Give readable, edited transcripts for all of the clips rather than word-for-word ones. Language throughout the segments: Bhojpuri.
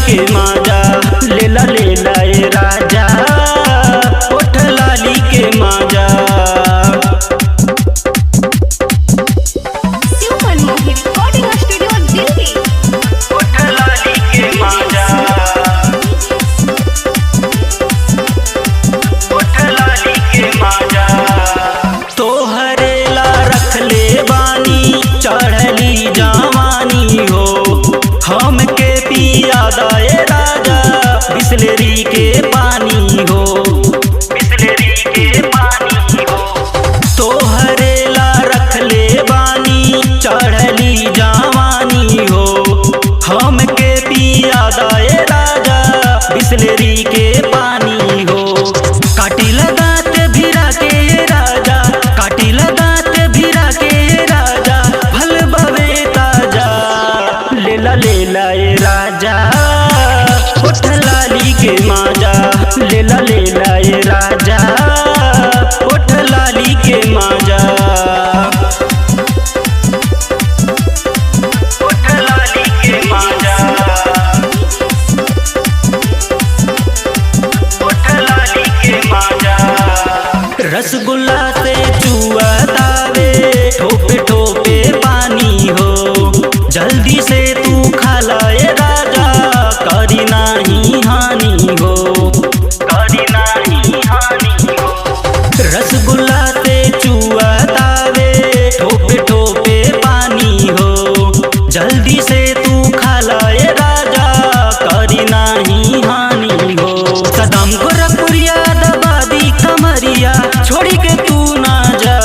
के माजा लेला लेला ए राजा ओठ लाली के माजा। ओठ लाली के माजा ओठ लाली के माजा। तोहरे ला रख ले बानी चढ़ली जवानी हो हमके पिया दाए राजा बिसलेरी के पानी हो बिसलेरी के पानी हो। तोहरे ला रख ले बानी चढ़ली जवानी हो हमके पिया दाए राजा बिसलेरी के पानी हो। काटी लगात भिरा के राजा काटी लगात भिरा के राजा फल बवे ताजा लेला लेला ए राजा ओठ लाली के माजा लेला लेला ए राजा ओठ लाली के माजा। ओठ लाली के माजा ओठ लाली के माजा। रसगुल्ला से चुआ तावे ठोपे ठोपे पानी हो जल्दी से तू खा लाए राजा करी नाही हानि हो करी नाही हानि हो। रसगुल्ला से चुआ तावे ठोपे ठोपे पानी हो जल्दी से तू खा लाए राजा करी नाही हानि हो। सदाम गोरखपुरिया दबा दी कमरिया छोड़ी के तू ना जा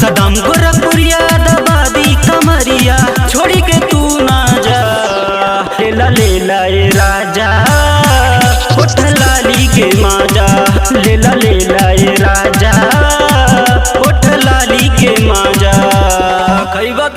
सदाम गोरखपुरिया दबा दी कमरिया छोड़ी के तू ना जा लेला लेला ए राजा ओठ लाली के माजा लेला लेला ए राजा ओठ लाली के माजा। खैबा